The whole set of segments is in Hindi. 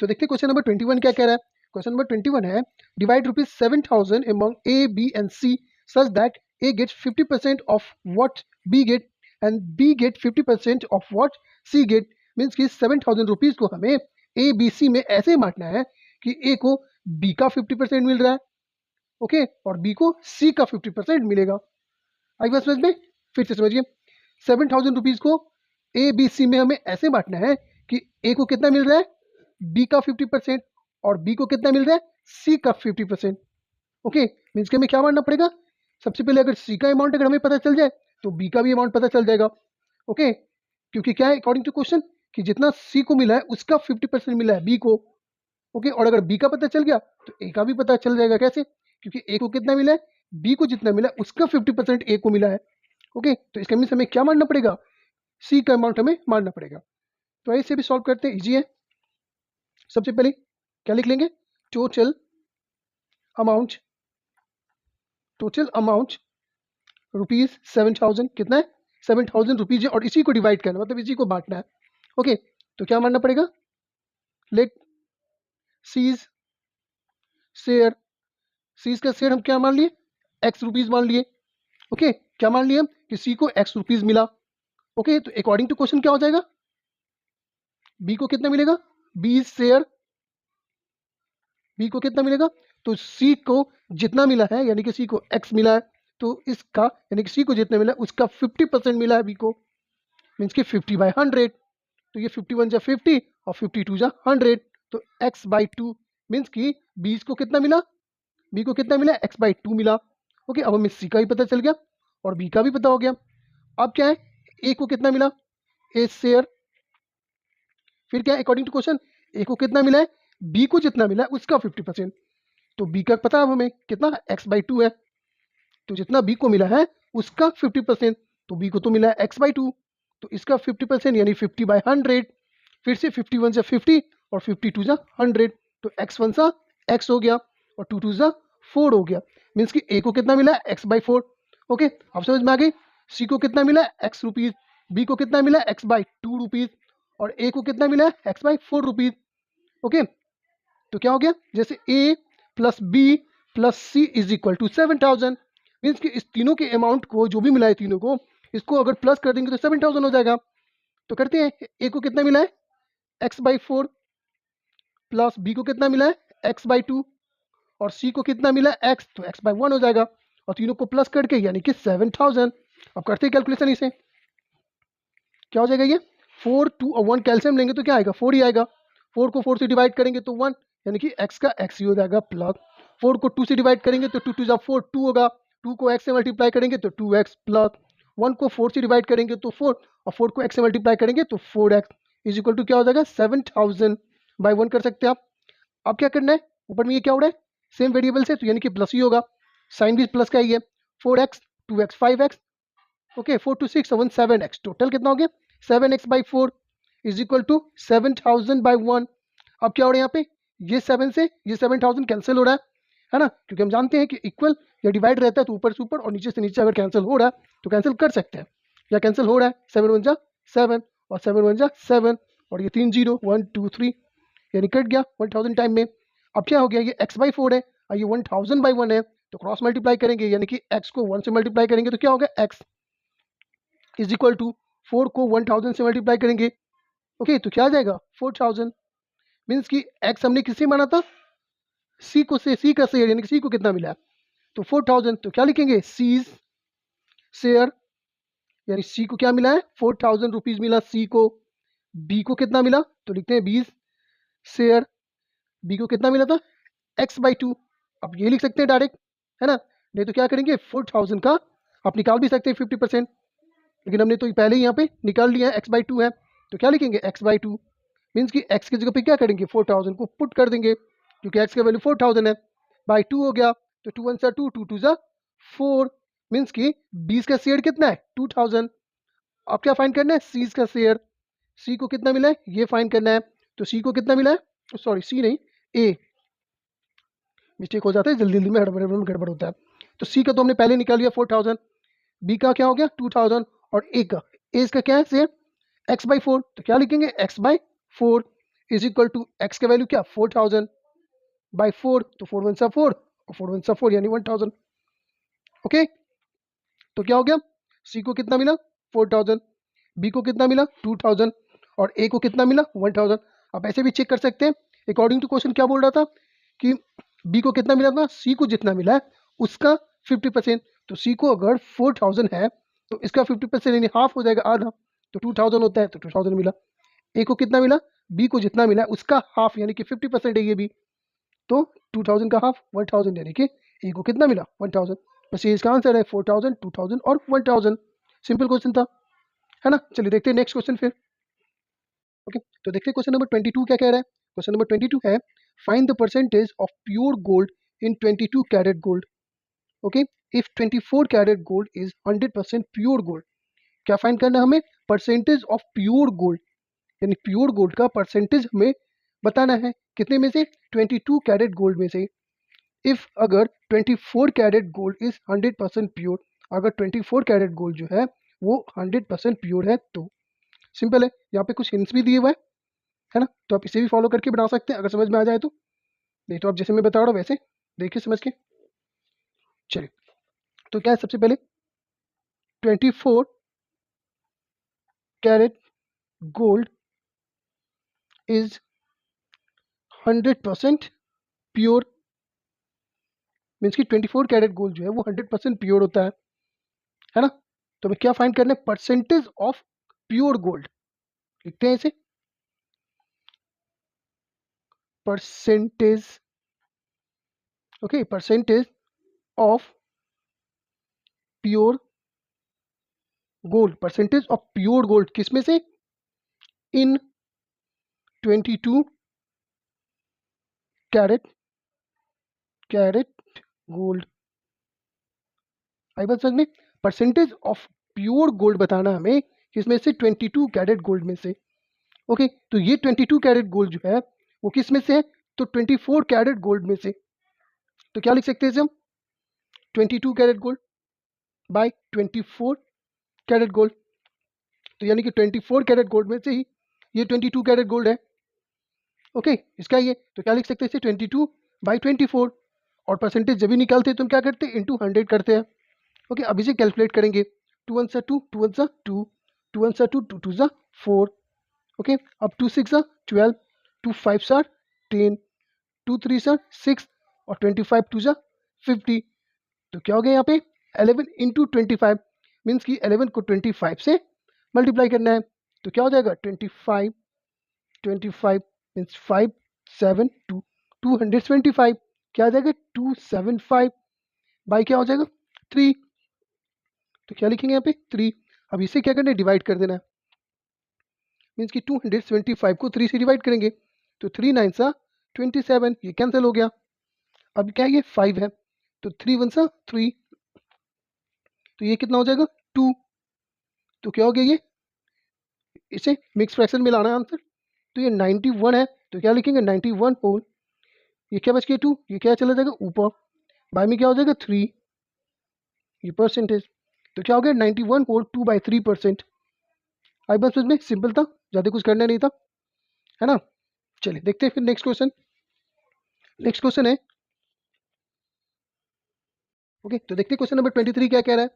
तो देखते हैं क्वेश्चन नंबर 21 क्या कह रहा है। क्वेश्चन नंबर 21 है, divide ₹7,000 among A, B and C such that A gets 50% of what B get and B get 50% of what C get। Means कि 7,000 रुपीज को हमें A, B, C में ऐसे बांटना है कि A को B का 50% मिल रहा है, ओके, और B को C का 50% मिलेगा। आई बात समझ में? फिर से समझिए, 7,000 रुपीज को A, B, C में हमें ऐसे बांटना है कि A को कितना मिल रहा है, B का 50%, और B को कितना मिल रहा है, C का 50%। ओके, मीन्स कि हमें क्या मानना पड़ेगा, सबसे पहले अगर C का अमाउंट अगर हमें पता चल जाए तो B का भी अमाउंट पता चल जाएगा। ओके, क्योंकि क्या है अकॉर्डिंग टू क्वेश्चन कि जितना C को मिला है उसका 50% मिला है B को। ओके, और अगर B का पता चल गया तो A का भी पता चल जाएगा। कैसे? क्योंकि A को कितना मिला है, B को जितना मिला है उसका 50% A को मिला है। ओके, तो इसका मीन्स हमें क्या मानना पड़ेगा, C का अमाउंट हमें मानना पड़ेगा। तो ऐसे भी सॉल्व करते हैं, इजी है। सबसे पहले क्या लिख लेंगे, टोटल अमाउंट ₹7,000, कितना है, 7,000 रुपीज है, और इसी को डिवाइड करना मतलब इसी को बांटना है। ओके, तो क्या मानना पड़ेगा, लेट सीज शेयर, सीज का शेयर हम क्या मान लिए, X रुपीज मान लिए। ओके, क्या मान लिए हम कि C को X रुपीज मिला। ओके, तो अकॉर्डिंग टू क्वेश्चन क्या हो जाएगा, B को कितना मिलेगा, B शेयर, B को कितना मिलेगा, तो C को जितना मिला है यानी कि C को X मिला है, तो इसका यानी कि C को जितना मिला है उसका 50% मिला है B को, मीन्स कि 50/100। तो ये 51 जा 50 और 52 जा 100, तो X/2 मीन्स कि B को कितना मिला, B को कितना मिला, X/2 मिला। ओके, अब हमें C का भी पता चल गया और B का भी पता हो गया। अब क्या है, A को कितना मिला, A शेयर, फिर क्या है अकॉर्डिंग टू क्वेश्चन A को कितना मिला है, B को जितना मिला है उसका 50%, तो B का पता है हमें कितना, X/2 है, तो जितना B को मिला है उसका 50%, तो B को तो मिला है X/2, तो इसका 50% यानी 50/100। फिर से 51 जा 50 और 52 जा 100, तो X1 सा X हो गया और 2 जा 4 हो गया, मीन्स कि A को कितना मिला है, X/4। ओके, अब समझ में आ गई, C को कितना मिला है, X रुपीज, B को कितना मिला है, X/2 रुपीज, और A को कितना मिला है, X/4 रुपीज। ओके, तो क्या हो गया, जैसे A plus B plus C is equal to 7,000, means कि इस तीनों के अमाउंट को जो भी मिला है तीनों को, इसको अगर प्लस कर देंगे तो 7,000 हो जाएगा। तो करते हैं, A को कितना मिला है, X/4, प्लस B को कितना मिला है, X/2, और C को कितना मिला है, X, तो X/1 हो जाएगा, और तीनों को प्लस करके यानी कि 7,000। अब करते हैं कैलकुलेशन, इसे क्या हो जाएगा, ये 4, 2 और 1 कैल्शियम लेंगे तो क्या आएगा, 4 ही आएगा। 4 को 4 से डिवाइड करेंगे तो 1, यानी कि X का X ही हो जाएगा, प्लस 4 को 2 से डिवाइड करेंगे तो 2 2 जा 4, 2 होगा। 2 को X से मल्टीप्लाई करेंगे तो 2X, प्लस 1 को 4 से डिवाइड करेंगे तो 4, और 4 को X से मल्टीप्लाई करेंगे तो 4X इज इक्वल टू क्या हो जाएगा, 7,000/1 कर सकते हैं आप। अब क्या करना है, ऊपर में ये क्या हो रहा है, सेम वेरिएबल से, तो यानी कि प्लस ही होगा, साइन भी प्लस का ही है। 4X 2X 5X, okay, 4 2 6 7 7X, total कितना हो गया, 7X/4 इज इक्वल टू 7,000/1। अब क्या हो रहा है यहाँ पे, ये 7 से ये 7,000 कैंसिल हो रहा है ना, क्योंकि हम जानते हैं कि इक्वल या डिवाइड रहता है तो ऊपर से ऊपर और नीचे से नीचे अगर कैंसिल हो रहा है तो कैंसिल कर सकते हैं, या कैंसिल हो रहा है, 7 1 जा 7 और 7 1 जा 7, और ये 3 0 1 2 3 यानी कट गया 1,000 टाइम में। अब क्या हो गया, ये X/4 है और ये 1,000/1 है, तो क्रॉस मल्टीप्लाई करेंगे यानी कि X को 1 से मल्टीप्लाई करेंगे तो क्या होगा, X इज इक्वल टू 4 को 1,000 से मल्टीप्लाई करेंगे, ओके, तो क्या आ जाएगा 4,000, मीन्स कि X हमने किससे माना था, C को, से C का शेयर यानी कि C को कितना मिला, तो 4,000, तो क्या लिखेंगे, सीज शेयर, यानी C को क्या मिला है, 4,000 रुपीज मिला C को। B को कितना मिला, तो लिखते हैं 20 शेयर, B को कितना मिला था, X/2। अब ये लिख सकते हैं डायरेक्ट, है ना, नहीं तो क्या करेंगे, 4,000 का आप निकाल भी सकते हैं 50%, लेकिन हमने तो पहले ही यहाँ पे निकाल लिया है, X/2 है, तो क्या लिखेंगे, X/2 मीन्स कि X की जगह पे क्या करेंगे, 4,000 को पुट कर देंगे, क्योंकि X का वैल्यू 4,000 है, बाई 2 हो गया, तो 2 1 2 2 2 4, मीन्स कि 20 का शेयर कितना है, 2,000। अब क्या फाइंड करना है, C का शेयर, C को कितना मिला है ये फाइंड करना है, तो C को कितना मिला है, सॉरी C नहीं, A, मिस्टेक हो जाता है जल्दी जल्दी में, गड़बड़ होता है। तो C का तो हमने पहले निकाल लिया 4,000, B का क्या हो गया 2,000, और A का क्या है शेयर, X/4, तो क्या लिखेंगे, X/4 is equal to x का वैल्यू क्या 4000 बाई 4, तो 4 वन सा 4 और 4 वन सा 4 यानी 1000। ओके, तो क्या हो गया, सी को कितना मिला 4000, बी को कितना मिला 2000 और ए को कितना मिला 1000। आप ऐसे भी चेक कर सकते हैं, अकॉर्डिंग टू क्वेश्चन क्या बोल रहा था कि बी को कितना मिला था, सी को जितना मिला है उसका 50%। तो सी को अगर 4000 है तो इसका 50% यानी हाफ हो जाएगा, आधा, तो 2000 होता है, तो 2000 मिला। ए को कितना मिला, बी को जितना मिला है उसका हाफ यानी कि 50% है ये भी, तो 2000 का हाफ 1000 यानी कि ए को कितना मिला 1000। बस ये इसका आंसर है 4000, 2000 और 1000। सिंपल क्वेश्चन था, है ना। चलिए देखते हैं नेक्स्ट क्वेश्चन फिर। ओके, तो देखते हैं क्वेश्चन नंबर 22 क्या कह रहा है। क्वेश्चन नंबर 22 है find the percentage of pure gold in 22 carat gold. Okay, if 24 carat gold is 100% pure gold, क्या फाइंड करना है हमें, परसेंटेज ऑफ प्योर गोल्ड, यानी प्योर गोल्ड का परसेंटेज हमें बताना है, कितने में से 22 कैरेट गोल्ड में से। इफ अगर 24 कैरेट गोल्ड इज 100% प्योर, अगर 24 कैरेट गोल्ड जो है वो 100% प्योर है, तो सिंपल है, यहाँ पे कुछ हिंट्स भी दिए हुए हैं, है ना, तो आप इसे भी फॉलो करके बना सकते हैं अगर समझ में आ जाए तो। नहीं तो आप जैसे मैं बता रहा हूँ वैसे देखिए समझ के। चलिए, तो क्या है, सबसे पहले 24 carat gold is 100% pure, means कि 24 कैरेट गोल्ड जो है वो 100% प्योर होता है ना। तो हमें क्या फाइंड करना है, परसेंटेज ऑफ प्योर गोल्ड, लिखते हैं इसे, percentage, okay, percentage of pure gold, percentage of pure gold किसमें से, इन 22 कैरेट गोल्ड। आई बात समझ में, परसेंटेज ऑफ प्योर गोल्ड बताना हमें किसमें से, 22 कैरेट गोल्ड में से। ओके, तो ये 22 कैरेट गोल्ड जो है वो किस में से है, तो 24 कैरेट गोल्ड में से। तो क्या लिख सकते हैं इसे हम, 22 carat gold by 24 carat gold, तो यानी कि 24 कैरेट गोल्ड में से ही ये 22 कैरेट गोल्ड है। ओके, इसका ये, तो क्या लिख सकते हैं इसे, 22 बाई 24, और परसेंटेज जब भी निकालते हैं तो हम क्या करते हैं, इंटू 100 करते हैं। ओके, अब इसे कैलकुलेट करेंगे, 2 वन सा 2, 2 वन सा 2, 2 वन सा 2, 2 टू सा 4। ओके, अब 2 6 सा 12, 2 5 सा 10, 2 3 सा 6 और 25 2 सा 50। तो क्या हो गया यहाँ पे 11 इंटू 25, मीन्स कि 11 को 25 से मल्टीप्लाई करना है, तो क्या हो जाएगा 25, 25 मीन्स 5 7 2, 225, क्या आ जाएगा 275 बाई क्या हो जाएगा 3, तो क्या लिखेंगे यहाँ पे 3। अब इसे क्या करना है, डिवाइड कर देना है, मीन्स कि 275 को 3 से डिवाइड करेंगे तो 3 9 सा 27, ये कैंसिल हो गया। अब क्या है, ये 5 है, तो 3 वन सा 3, तो ये कितना हो जाएगा 2, तो क्या हो गया ये, इसे मिक्स फ्रैक्शन में लाना है आंसर, तो ये 91 है, तो क्या लिखेंगे 91 होल, ये क्या बच गया 2, ये क्या चला जाएगा ऊपर, बाय में क्या हो जाएगा 3, ये परसेंटेज, तो क्या हो गया 91 होल 2/3%। आई बस में सिंपल था, ज़्यादा कुछ करना नहीं था, है ना। चलिए देखते हैं फिर नेक्स्ट क्वेश्चन। नेक्स्ट क्वेश्चन है, ओके, तो देखते हैं क्वेश्चन नंबर 23 क्या कह रहा है।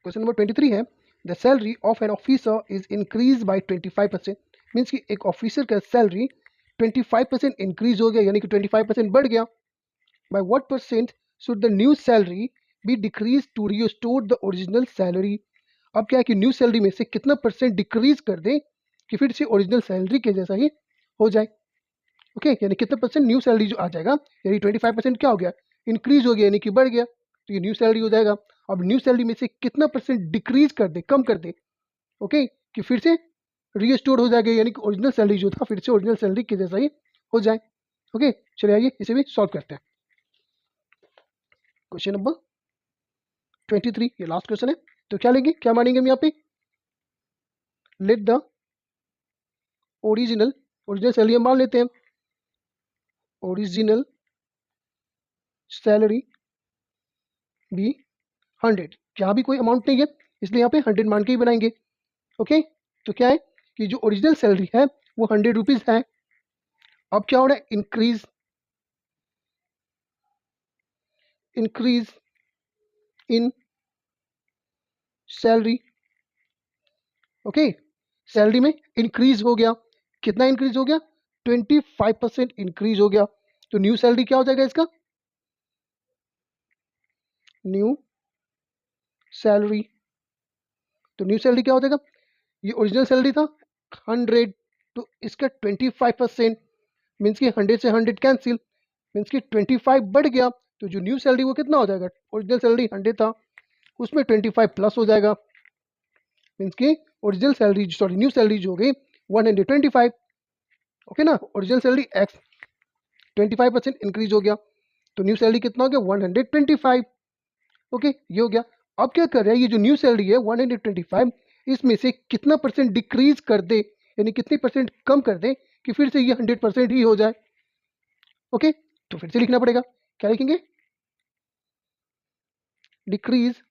क्वेश्चन नंबर 23 है the salary of an officer is increase by 25%, means कि एक ऑफिसर का सैलरी 25% इंक्रीज हो गया, यानी कि 25% बढ़ गया। By what percent should the new salary be decrease to restore the original salary. अब क्या है कि न्यू सैलरी में से कितना परसेंट डिक्रीज कर दें कि फिर से ओरिजिनल सैलरी के जैसा ही हो जाए। ओके, यानी कितना परसेंट न्यू सैलरी जो आ जाएगा, यानी 25% क्या हो गया, इंक्रीज हो गया, यानी कि बढ़ गया, तो ये न्यू सैलरी हो जाएगा। अब न्यू सैलरी में से कितना परसेंट डिक्रीज कर दे, कम कर दे, ओके, कि फिर से रीस्टोर हो जाएगा, यानी कि ओरिजिनल सैलरी जो था फिर से ओरिजिनल सैलरी के जैसा ही हो जाए। ओके, चलिए आइए इसे भी सॉल्व करते हैं। क्वेश्चन नंबर 23, ये लास्ट क्वेश्चन है, तो क्या लेंगे, क्या मानेंगे हम यहाँ पे, let the original, original salary हम मान लेते हैं, ओरिजिनल सैलरी बी 100, यहाँ भी कोई अमाउंट नहीं है इसलिए यहाँ पे 100 मान के ही बनाएंगे। ओके, तो क्या है कि जो ओरिजिनल सैलरी है वो 100 रुपीज़ है, अब क्या हो रहा है, increase in salary. Okay, salary में इंक्रीज हो गया, कितना इंक्रीज हो गया, 25% इंक्रीज हो गया। तो न्यू सैलरी क्या हो जाएगा इसका, न्यू सैलरी। तो न्यू सैलरी क्या हो जाएगा, ये ओरिजिनल सैलरी था 100, तो इसका 25% मीन्स कि 100 से 100 कैंसिल, मीन्स कि 25 बढ़ गया। तो जो न्यू सैलरी वो कितना हो जाएगा, ओरिजिनल सैलरी 100 था, उसमें 25 प्लस हो जाएगा, मीन्स कि original salary sorry new salary जो हो गई 125। ओके ना, ओरिजिनल सैलरी एक्स 25% इंक्रीज हो गया, तो न्यू सैलरी कितना हो गया 125। ओके, ये हो गया। अब क्या कर रहा है, ये जो न्यू सैलरी है 125, इसमें से कितना परसेंट डिक्रीज कर दे, यानी कितनी परसेंट कम कर दे कि फिर से ये 100% ही हो जाए। ओके, तो फिर से लिखना पड़ेगा, क्या लिखेंगे, decrease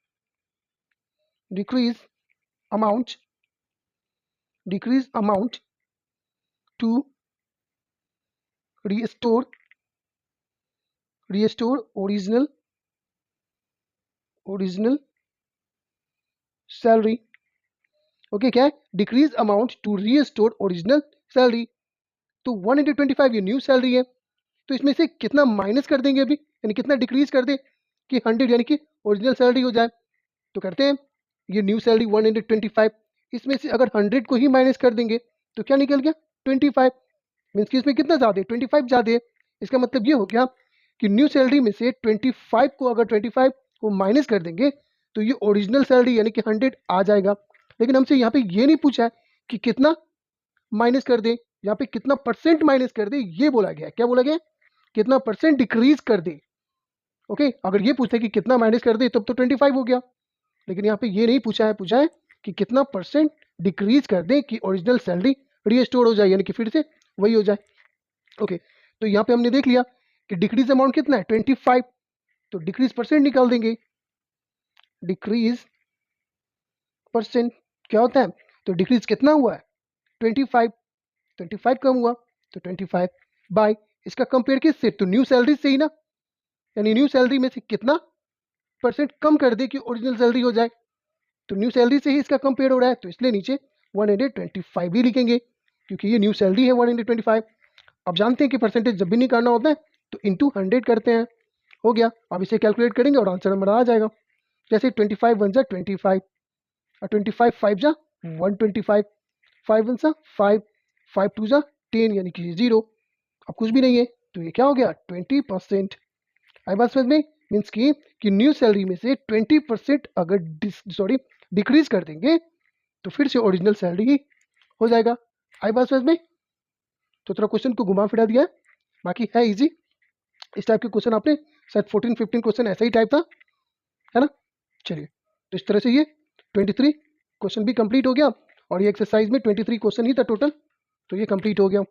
decrease amount to restore original salary. Okay, क्या है, decrease amount to restore original salary. तो 125 ये न्यू सैलरी है, तो इसमें से कितना माइनस कर देंगे अभी, यानी कितना डिक्रीज कर दे कि 100 यानी कि ओरिजिनल सैलरी हो जाए। तो करते हैं, ये न्यू सैलरी 125, इसमें से अगर 100 को ही माइनस कर देंगे तो क्या निकल गया 25, मीन्स कि इसमें कितना ज़्यादा है 25 ज़्यादा है। इसका मतलब ये हो गया कि न्यू सैलरी में से 25 को अगर 25 को माइनस कर देंगे तो ये ओरिजिनल सैलरी यानी कि 100 आ जाएगा। लेकिन हमसे यहाँ पे ये नहीं पूछा है कि कितना माइनस कर दे, यहाँ पे कितना परसेंट माइनस कर दे, ये बोला गया है। क्या बोला गया है, कितना परसेंट डिक्रीज कर दे। ओके, अगर ये पूछते कि कितना माइनस कर दे तब तो 25 हो गया, लेकिन यहाँ पे ये नहीं पूछा है, पूछा है कि कितना परसेंट डिक्रीज कर दे कि ओरिजिनल सैलरी रीस्टोर हो जाए, यानी कि फिर से वही हो जाए। ओके, तो यहाँ पे हमने देख लिया कि डिक्रीज अमाउंट कितना है 25, तो डिक्रीज परसेंट निकाल देंगे, डिक्रीज परसेंट क्या होता है, तो डिक्रीज कितना हुआ है 25, 25 कम हुआ, तो 25 बाय इसका कंपेयर किससे, तो न्यू सैलरी से ही ना, यानी न्यू सैलरी में से कितना परसेंट कम कर दे कि ओरिजिनल सैलरी हो जाए। तो न्यू सैलरी से ही इसका कंपेयर हो रहा है, तो इसलिए नीचे 125 ही लिखेंगे, क्योंकि ये न्यू सैलरी है 125। अब जानते हैं कि परसेंटेज जब भी निकालना होता है तो इंटू 100 करते हैं, हो गया। अब इसे कैलकुलेट करेंगे और आंसर हमारा आ जाएगा। जैसे 25 वन जा 25 और 25 फाइव जा 125, 5 वन सा 5, 5 टू जा 10 यानी कि 0। अब कुछ भी नहीं है, तो ये क्या हो गया 20%। आई बात समझ में, मीन्स कि न्यू सैलरी में से 20% अगर डिक्रीज कर देंगे तो फिर से ओरिजिनल सैलरी ही हो जाएगा। आई बात समझ में, तो थोड़ा क्वेश्चन को घुमा फिरा दिया है, बाकी है इजी। इस टाइप के क्वेश्चन आपने शायद 14-15 क्वेश्चन ऐसा ही टाइप था, है ना। चलिए, तो इस तरह से ये 23 क्वेश्चन भी कंप्लीट हो गया, और ये एक्सरसाइज में 23 क्वेश्चन ही था टोटल, तो ये कंप्लीट हो गया।